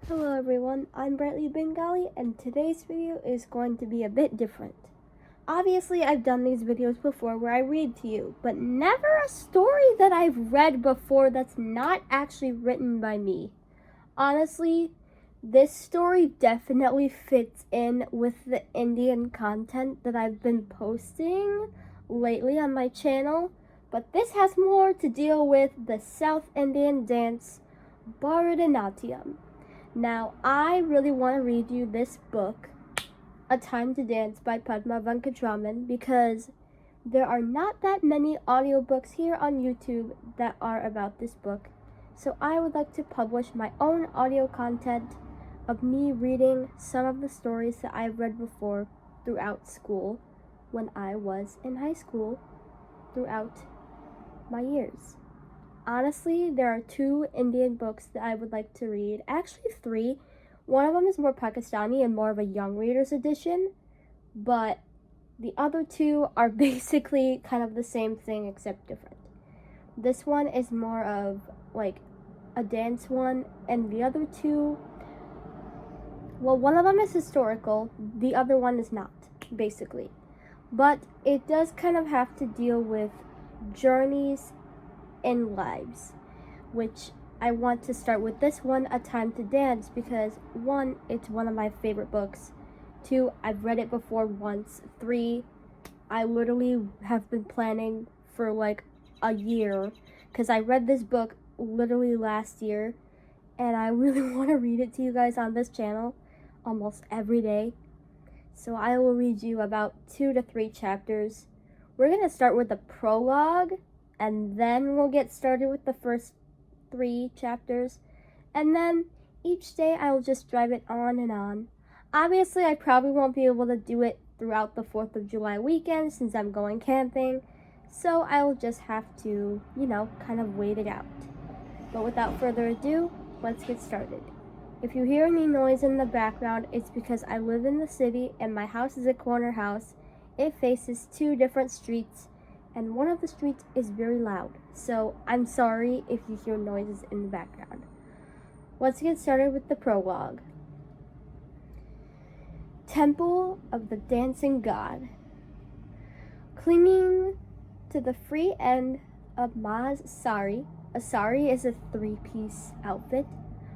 Hello everyone, I'm Brightly Bengali and today's video is going to be a bit different. Obviously I've done these videos before where I read to you, but never a story that I've read before that's not actually written by me. Honestly, this story definitely fits in with the Indian content that I've been posting lately on my channel, but this has more to deal with the South Indian dance Bharatanatyam. Now, I really want to read you this book, A Time to Dance by Padma Venkatraman, because there are not that many audiobooks here on YouTube that are about this book. So I would like to publish my own audio content of me reading some of the stories that I've read before throughout school when I was in high school throughout my years. Honestly, there are 2 Indian books that I would like to read. Actually, 3. One of them is more Pakistani and more of a young reader's edition, but the other 2 are basically kind of the same thing except different. This one is more of like a dance one, and the other 2, well, one of them is historical, the other one is not, basically. But it does kind of have to deal with journeys in lives, which I want to start with this one, A Time to Dance, because 1, it's one of my favorite books. 2, I've read it before once. 3, I literally have been planning for like a year, because I read this book literally last year, and I really want to read it to you guys on this channel almost every day. So I will read you about 2 to 3 chapters. We're going to start with the prologue, and then we'll get started with the first 3 chapters, and then each day I will just drive it on and on. Obviously, I probably won't be able to do it throughout the 4th of July weekend since I'm going camping, so I will just have to, kind of wait it out. But without further ado, let's get started. If you hear any noise in the background, it's because I live in the city and my house is a corner house. It faces 2 different streets, and one of the streets is very loud, so I'm sorry if you hear noises in the background. Let's get started with the prologue. Temple of the Dancing God. Clinging to the free end of Ma's sari, a sari is a 3-piece outfit.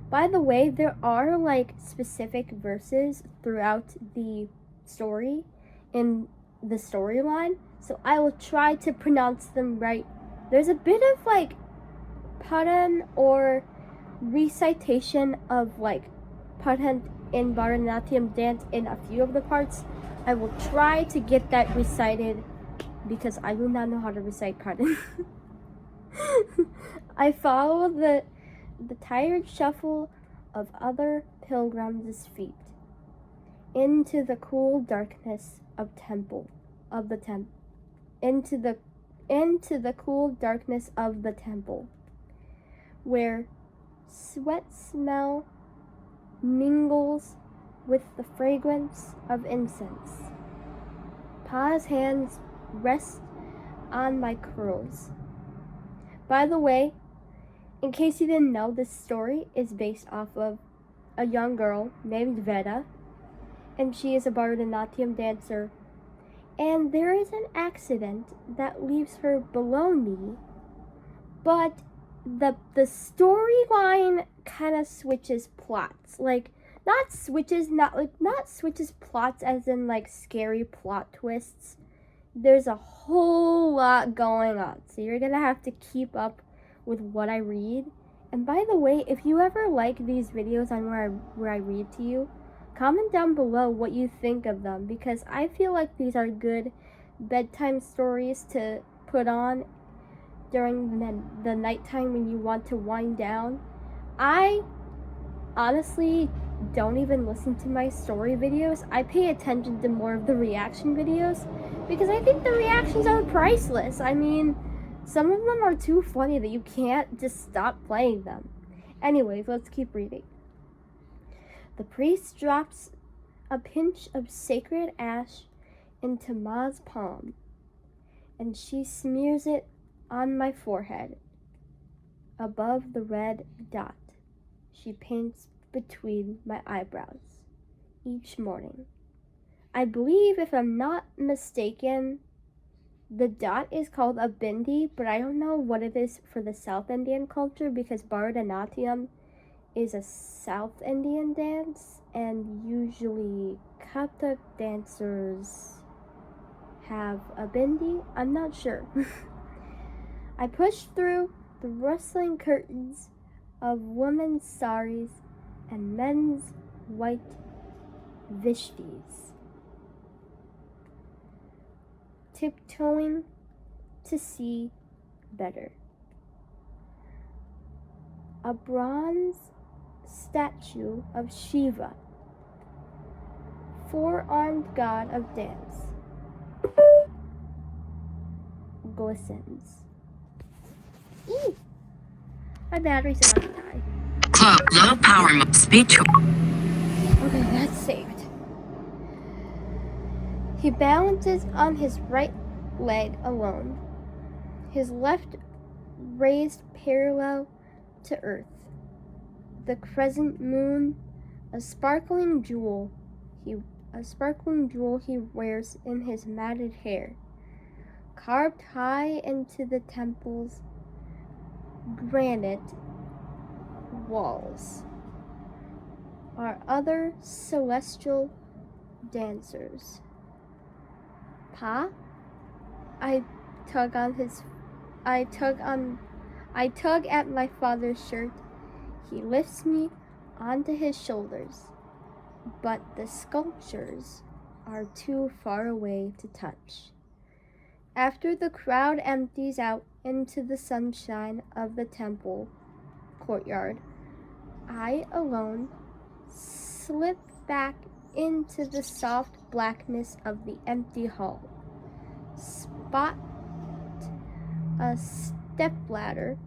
By the way, there are like specific verses throughout the story in the storyline, so I will try to pronounce them right. There's a bit of like Padhan or recitation of like Padhan in Bharatanatyam dance in a few of the parts. I will try to get that recited because I do not know how to recite Padhan. I follow the tired shuffle of other pilgrims' feet into the cool darkness of into the cool darkness of the temple, where sweat smell mingles with the fragrance of incense. Pa's hands rest on my curls. By the way, in case you didn't know, this story is based off of a young girl named Veda, and she is a Bharatanatyam dancer. And there is an accident that leaves her below me, but the storyline kind of switches plots. Like, not switches plots as in like scary plot twists. There's a whole lot going on, so you're gonna have to keep up with what I read. And by the way, if you ever like these videos on where I read to you, comment down below what you think of them, because I feel like these are good bedtime stories to put on during the nighttime when you want to wind down. I honestly don't even listen to my story videos. I pay attention to more of the reaction videos because I think the reactions are priceless. I mean, some of them are too funny that you can't just stop playing them. Anyways, let's keep reading. The priest drops a pinch of sacred ash into Ma's palm, and she smears it on my forehead above the red dot. She paints between my eyebrows each morning. I believe, if I'm not mistaken, the dot is called a bindi, but I don't know what it is for the South Indian culture because Bharatanatyam is a South Indian dance, and usually Kathak dancers have a bindi. I'm not sure. I pushed through the rustling curtains of women's saris and men's white vishtis, tiptoeing to see better. A bronze statue of Shiva, four-armed god of dance, glistens. Eee! My battery's about to die. Low power mode. Speech. Okay, that's saved. He balances on his right leg alone, his left raised parallel to earth. The crescent moon, a sparkling jewel he wears in his matted hair, carved high into the temple's granite walls are other celestial dancers. Pa? I tug at my father's shirt. He lifts me onto his shoulders, but the sculptures are too far away to touch. After the crowd empties out into the sunshine of the temple courtyard, I alone slip back into the soft blackness of the empty hall. Spot a stepladder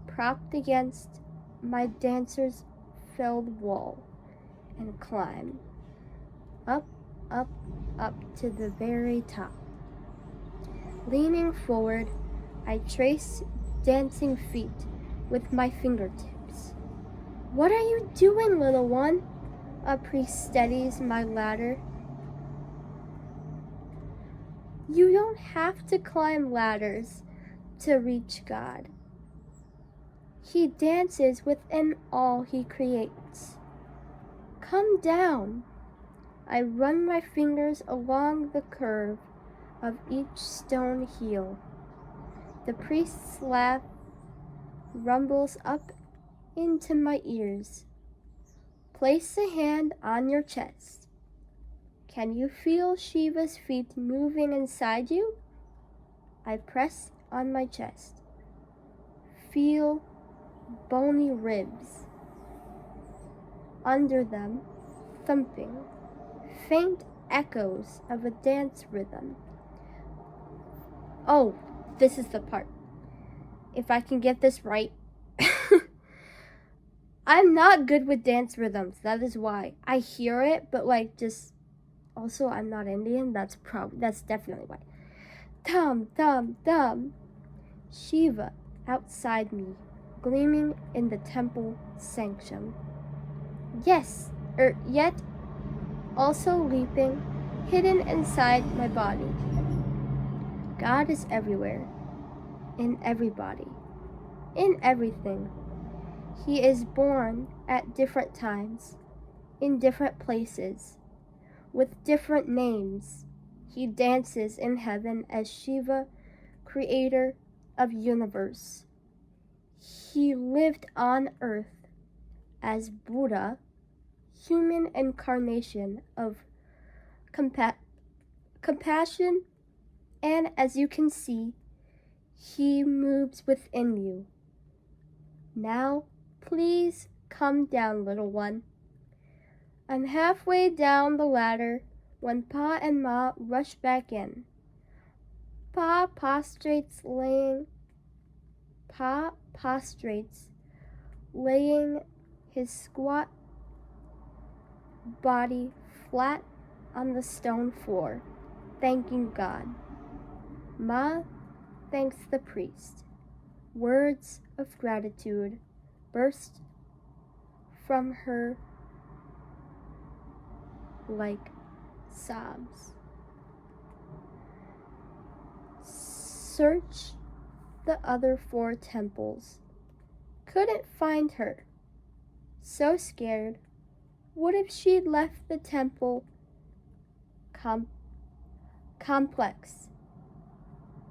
propped against my dancer's filled wall and climb up, up, up to the very top. Leaning forward, I trace dancing feet with my fingertips. What are you doing, little one? A priest steadies my ladder. You don't have to climb ladders to reach God. He dances within all he creates. Come down. I run my fingers along the curve of each stone heel. The priest's laugh rumbles up into my ears. Place a hand on your chest. Can you feel Shiva's feet moving inside you? I press on my chest. Feel bony ribs. Under them, thumping, faint echoes of a dance rhythm. Oh, this is the part. If I can get this right. I'm not good with dance rhythms. That is why. I hear it, but also I'm not Indian. That's definitely why. Dum, dum, dum. Shiva outside me, gleaming in the temple sanctum. Yes, yet also leaping, hidden inside my body. God is everywhere, in everybody, in everything. He is born at different times, in different places, with different names. He dances in heaven as Shiva, creator of universe. He lived on earth as Buddha, human incarnation of compassion, and as you can see, he moves within you. Now, please come down, little one. I'm halfway down the ladder when Pa and Ma rush back in. Pa prostrates, laying his squat body flat on the stone floor, thanking God. Ma thanks the priest. Words of gratitude burst from her like sobs. Searched the other 4 temples. Couldn't find her. So scared. What if she'd left the temple complex?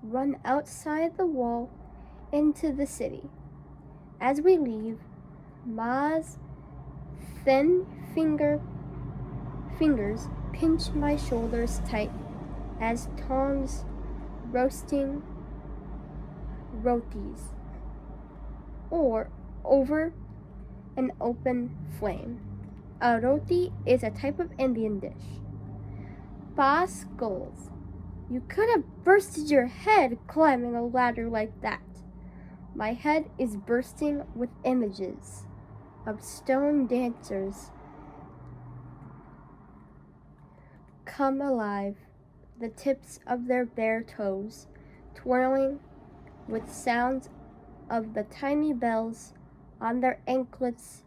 Run outside the wall into the city. As we leave, Ma's thin fingers pinch my shoulders tight as tongs roasting rotis or over an open flame. A roti is a type of Indian dish. Pa scolds. You could have bursted your head climbing a ladder like that. My head is bursting with images of stone dancers come alive, the tips of their bare toes twirling with sounds of the tiny bells on their anklets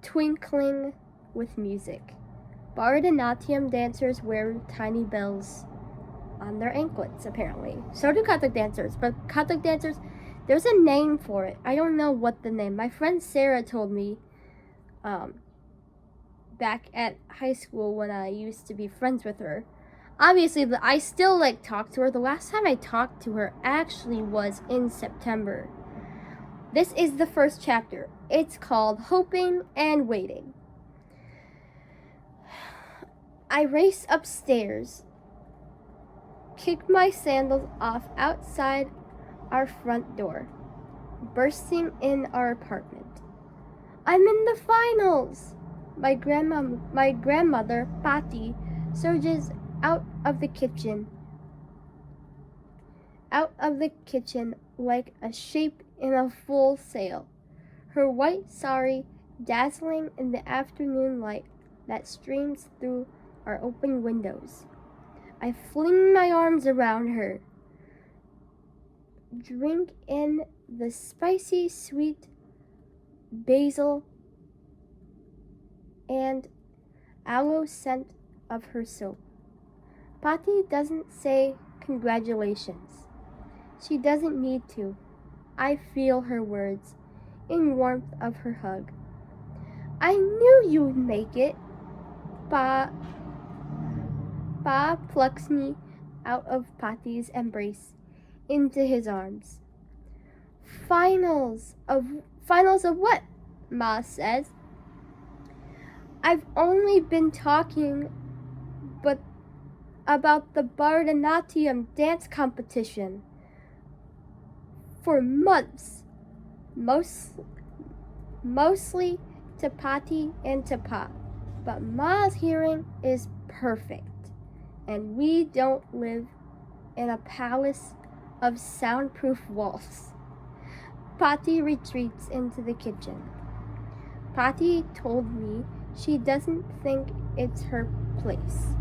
twinkling with music. Bharatanatyam dancers wear tiny bells on their anklets, apparently. So do Kathak dancers, but Kathak dancers, there's a name for it. I don't know what the name. My friend Sarah told me back at high school when I used to be friends with her. Obviously, I still talk to her. The last time I talked to her actually was in September. This is the first chapter. It's called Hoping and Waiting. I race upstairs, kick my sandals off outside our front door, bursting in our apartment. I'm in the finals! My grandmother, Patti, surges out of the kitchen like a shape in a full sail, her white sari dazzling in the afternoon light that streams through our open windows. I fling my arms around her, drink in the spicy sweet basil and aloe scent of her soap. Patti doesn't say congratulations. She doesn't need to. I feel her words in warmth of her hug. I knew you'd make it. Pa plucks me out of Patti's embrace into his arms. Finals of what? Ma says. I've only been talking about the Bharatanatyam dance competition for months, mostly to Patti and to Pa. But Ma's hearing is perfect, and we don't live in a palace of soundproof walls. Patti retreats into the kitchen. Patti told me she doesn't think it's her place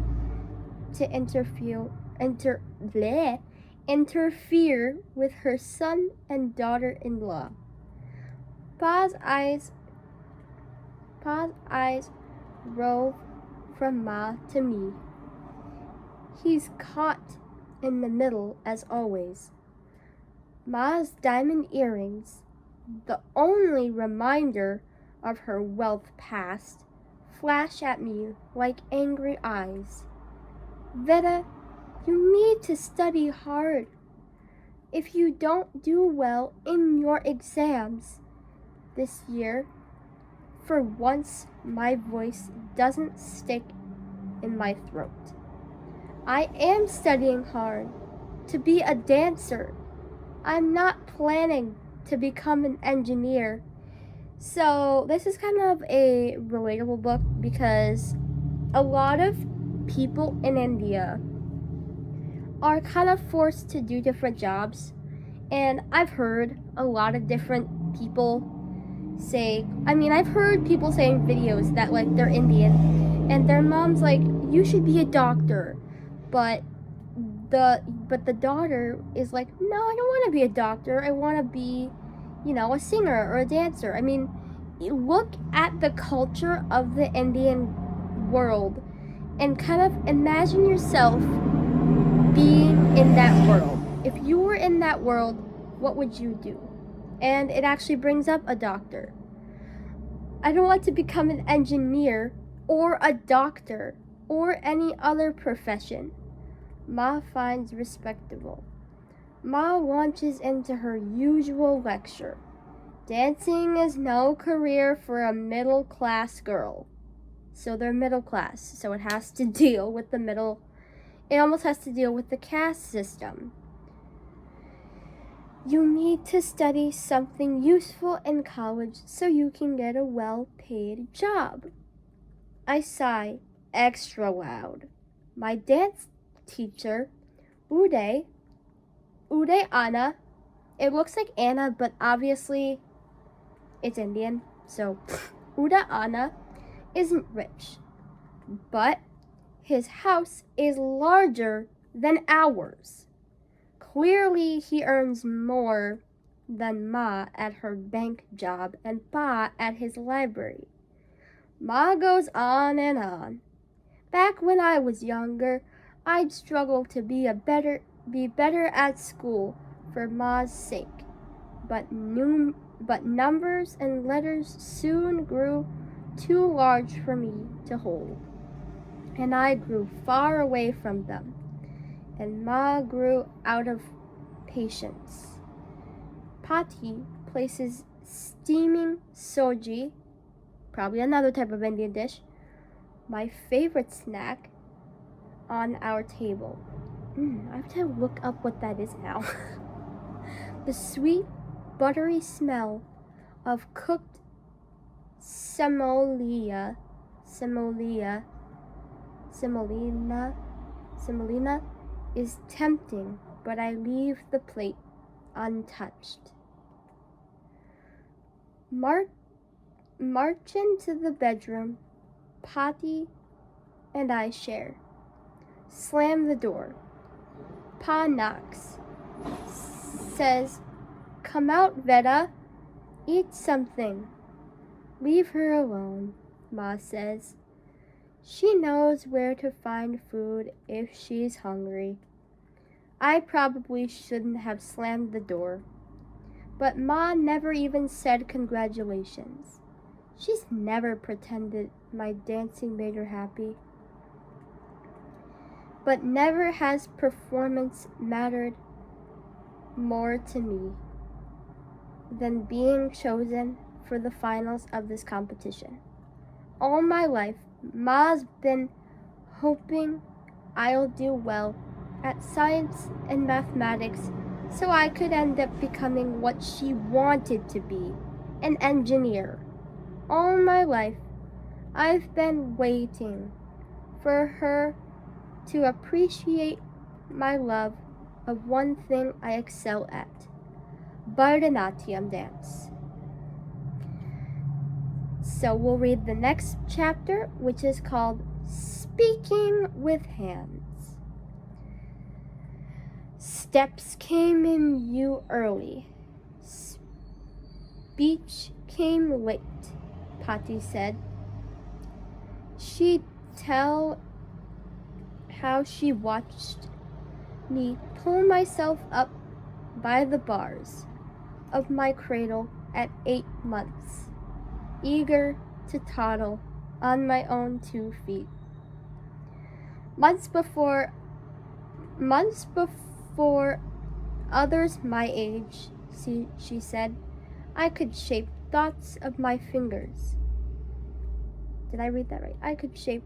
to interfere with her son and daughter-in-law. Pa's eyes rove from Ma to me. He's caught in the middle as always. Ma's diamond earrings, the only reminder of her wealth past, flash at me like angry eyes. Veda, you need to study hard. If you don't do well in your exams this year, for once my voice doesn't stick in my throat. I am studying hard to be a dancer. I'm not planning to become an engineer. So this is kind of a relatable book because a lot of people in India are kind of forced to do different jobs. And I've heard a lot of different people I've heard people say in videos that they're Indian and their mom's you should be a doctor. But the daughter is no, I don't want to be a doctor. I want to be, a singer or a dancer. look at the culture of the Indian world and kind of imagine yourself being in that world. If you were in that world, what would you do? And it actually brings up a doctor. I don't want to become an engineer or a doctor or any other profession Ma finds respectable. Ma launches into her usual lecture. Dancing is no career for a middle-class girl. So they're middle class, so it has to deal with the middle. It almost has to deal with the caste system. You need to study something useful in college so you can get a well-paid job. I sigh extra loud. My dance teacher, Uday Anna, it looks like Anna, but obviously it's Indian, so Uday Anna isn't rich, but his house is larger than ours. Clearly, he earns more than Ma at her bank job and Pa at his library. Ma goes on and on. Back when I was younger, I'd struggle to be better at school for Ma's sake, but numbers and letters soon grew too large for me to hold, and I grew far away from them, and Ma grew out of patience. Pati places steaming soji, probably another type of Indian dish, my favorite snack, on our table. I have to look up what that is now. The sweet, buttery smell of cooked semolina is tempting, but I leave the plate untouched. March into the bedroom Pati and I share. Slam the door. Pa knocks. Says, "Come out, Veda. Eat something." "Leave her alone," Ma says. She knows where to find food if she's hungry. I probably shouldn't have slammed the door, but Ma never even said congratulations. She's never pretended my dancing made her happy. But never has performance mattered more to me than being chosen for the finals of this competition. All my life, Ma's been hoping I'll do well at science and mathematics so I could end up becoming what she wanted to be, an engineer. All my life, I've been waiting for her to appreciate my love of one thing I excel at, Bharatanatyam dance. So we'll read the next chapter, which is called Speaking with Hands. Steps came in you early. Speech came late, Pati said. She'd tell how she watched me pull myself up by the bars of my cradle at 8 months, eager to toddle on my own 2 feet. Months before others my age, she said, I could shape thoughts of my fingers. Did I read that right? I could shape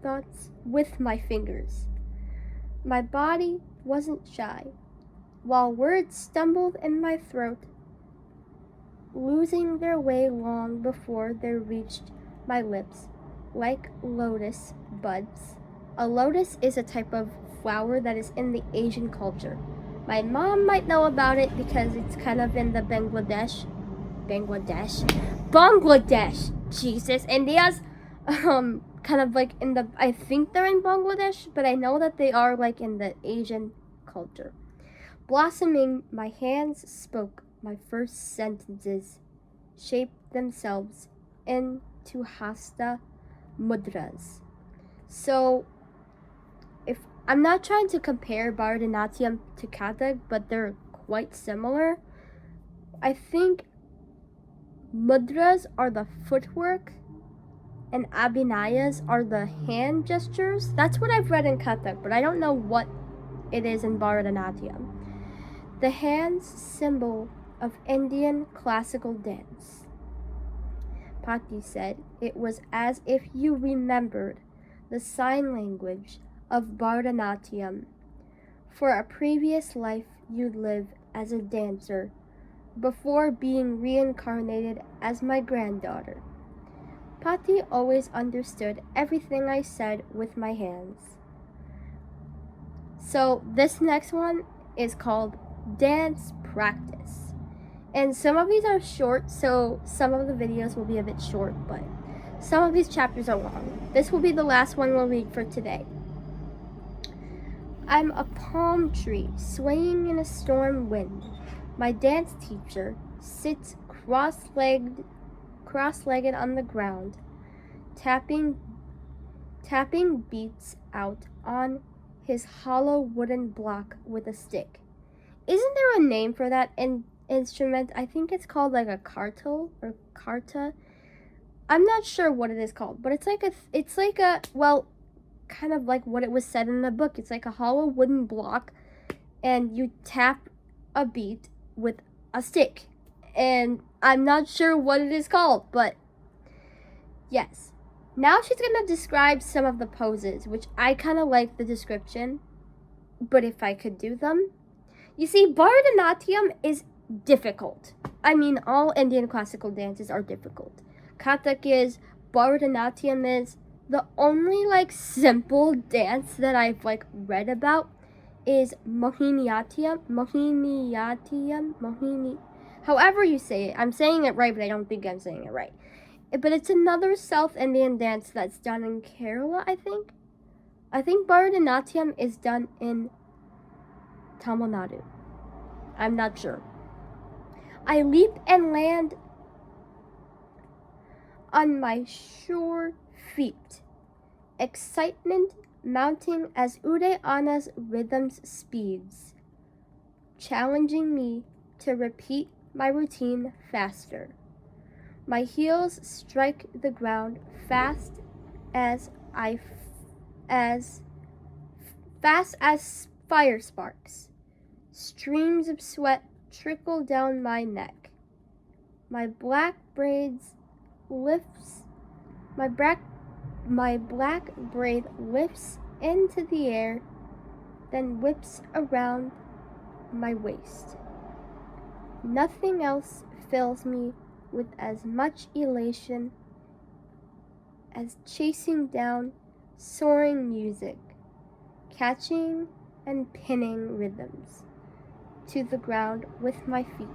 thoughts with my fingers. My body wasn't shy, while words stumbled in my throat, losing their way long before they reached my lips, like lotus buds. A lotus is a type of flower that is in the Asian culture. My mom might know about it because it's kind of in the Bangladesh, Jesus, India's, kind of like in the, I think they're in Bangladesh, but I know that they are like in the Asian culture. Blossoming, my hands spoke my first sentences. shape themselves into hasta mudras. So, if I'm not trying to compare Bharatanatyam to Kathak, but they're quite similar. I think mudras are the footwork and abhinayas are the hand gestures. That's what I've read in Kathak, but I don't know what it is in Bharatanatyam. The hands symbol of Indian classical dance. Pati said it was as if you remembered the sign language of Bharatanatyam. For a previous life you lived as a dancer before being reincarnated as my granddaughter. Pati always understood everything I said with my hands. So this next one is called Dance Practice. And some of these are short, so some of the videos will be a bit short, but some of these chapters are long. This will be the last one we'll read for today. I'm a palm tree swaying in a storm wind. My dance teacher sits cross-legged on the ground, tapping beats out on his hollow wooden block with a stick. Isn't there a name for that instrument? I think it's called like a kartal or karta. I'm not sure what it is called, but it's like a kind of like what it was said in the book. It's like a hollow wooden block, and you tap a beat with a stick. And I'm not sure what it is called, but yes. Now she's going to describe some of the poses, which I kind of like the description, but if I could do them. You see, Bharatanatyam is difficult. I mean, all Indian classical dances are difficult. Kathak is, Bharatanatyam is. The only simple dance that I've read about is Mohiniyattam, however you say it. I'm saying it right, but I don't think I'm saying it right. But it's another South Indian dance that's done in Kerala, I think. I think Bharatanatyam is done in Tamil Nadu. I'm not sure. I leap and land on my sure feet. Excitement mounting as Uday Anna's rhythms speeds, challenging me to repeat my routine faster. My heels strike the ground fast as fire sparks. Streams of sweat trickle down my neck. My black braid lifts into the air, then whips around my waist. Nothing else fills me with as much elation as chasing down soaring music, catching and pinning rhythms to the ground with my feet,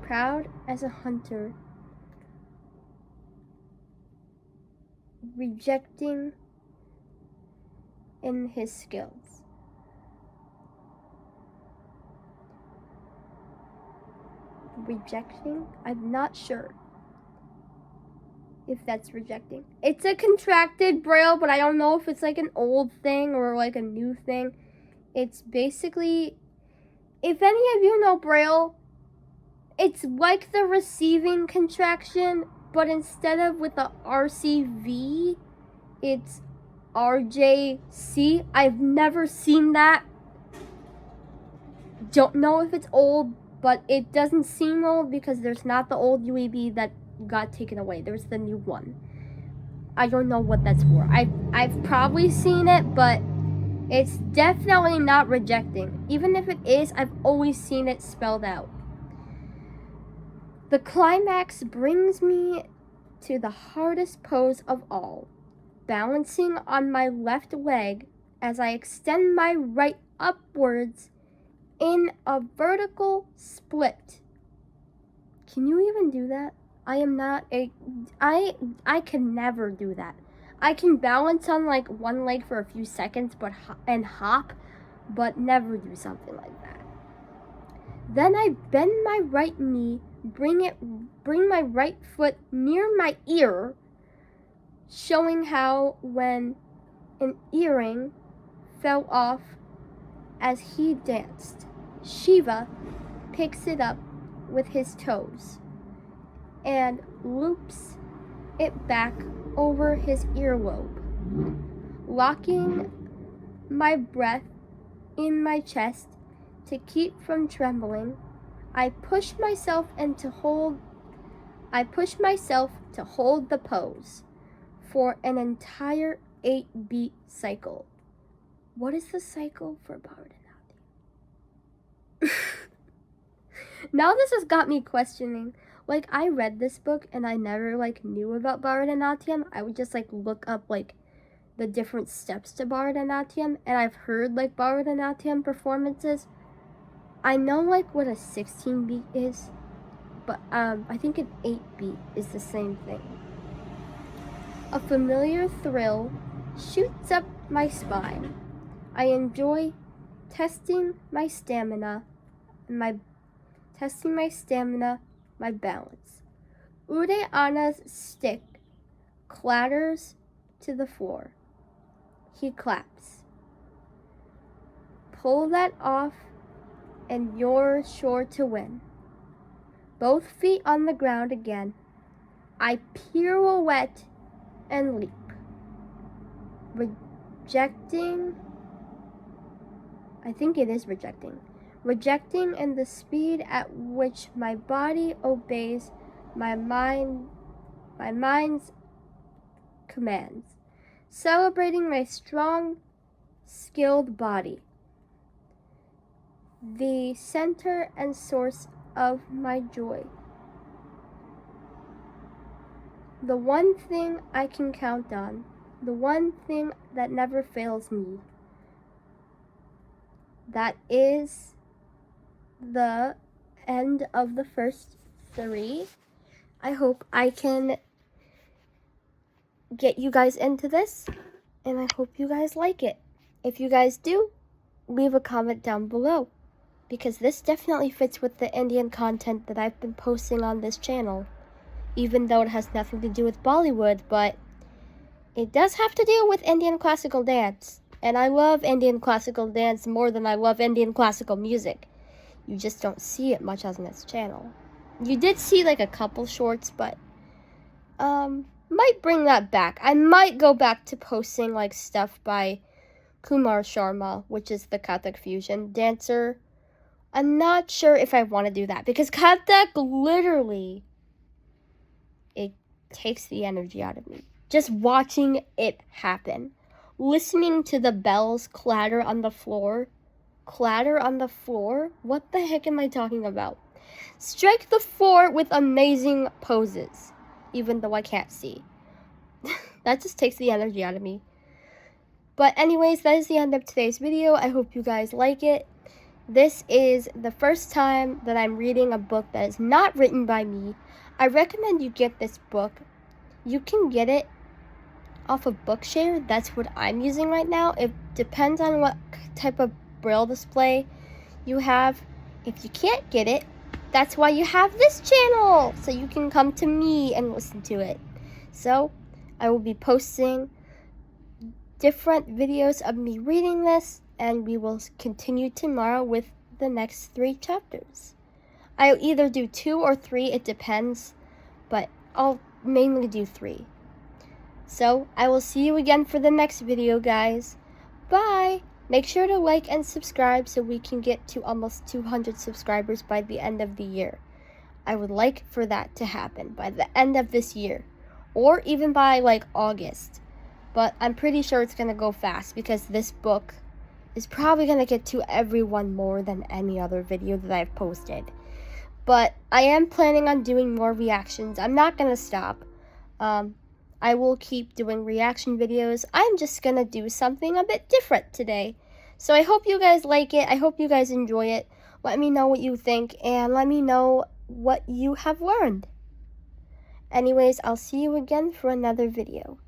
proud as a hunter, rejecting in his skills. Rejecting? I'm not sure if that's rejecting. It's a contracted braille, but I don't know if it's an old thing or a new thing. It's basically, if any of you know braille, it's like the receiving contraction, but instead of with the RCV, it's RJC. I've never seen that. Don't know if it's old, but it doesn't seem old because there's not the old UAB that got taken away. There's the new one. I don't know what that's for. I've probably seen it, but it's definitely not rejecting. Even if it is, I've always seen it spelled out. The climax brings me to the hardest pose of all, balancing on my left leg as I extend my right upwards in a vertical split. Can you even do that? I can never do that. I can balance on one leg for a few seconds and hop, but never do something like that. Then I bend my right knee bring my right foot near my ear, showing how when an earring fell off as he danced, Shiva picks it up with his toes and loops it back over his earlobe, locking my breath in my chest to keep from trembling. I push myself to hold the pose for an entire 8-beat cycle. What is the cycle for Bharatanatyam? Now this has got me questioning. Like, I read this book and I never knew about Bharatanatyam. I would just look up the different steps to Bharatanatyam, and I've heard Bharatanatyam performances. I know what a 16-beat is, but I think an 8-beat is the same thing. A familiar thrill shoots up my spine. I enjoy testing my stamina, my balance. Udayan's stick clatters to the floor. He claps. Pull that off and you're sure to win. Both feet on the ground again. I pirouette and leap. Rejecting in the speed at which my body obeys my mind's commands, celebrating my strong, skilled body, the center and source of my joy, the one thing I can count on, the one thing that never fails me. That is the end of the first 3. I hope I can get you guys into this, and I hope you guys like it. If you guys do, leave a comment down below, because this definitely fits with the Indian content that I've been posting on this channel, even though it has nothing to do with Bollywood, but it does have to do with Indian classical dance. And I love Indian classical dance more than I love Indian classical music. You just don't see it much on this channel. You did see a couple shorts, but might bring that back. I might go back to posting stuff by Kumar Sharma, which is the Kathak fusion dancer. I'm not sure if I want to do that, because Kathak literally, it takes the energy out of me. Just watching it happen. Listening to the bells clatter on the floor. What the heck am I talking about? Strike the floor with amazing poses, even though I can't see. That just takes the energy out of me. But anyways, that is the end of today's video. I hope you guys like it. This is the first time that I'm reading a book that is not written by me. I recommend you get this book. You can get it off of Bookshare. That's what I'm using right now. It depends on what type of braille display you have. If you can't get it, that's why you have this channel, so you can come to me and listen to it. So I will be posting different videos of me reading this, and we will continue tomorrow with the next 3 chapters. I'll either do 2 or 3, it depends, but I'll mainly do 3. So, I will see you again for the next video, guys. Bye! Make sure to like and subscribe so we can get to almost 200 subscribers by the end of the year. I would like for that to happen by the end of this year, or even by August. But I'm pretty sure it's gonna go fast, because this book is probably gonna get to everyone more than any other video that I've posted. But I am planning on doing more reactions. I'm not gonna stop. I will keep doing reaction videos. I'm just gonna do something a bit different today. So I hope you guys like it. I hope you guys enjoy it. Let me know what you think, and let me know what you have learned. Anyways, I'll see you again for another video.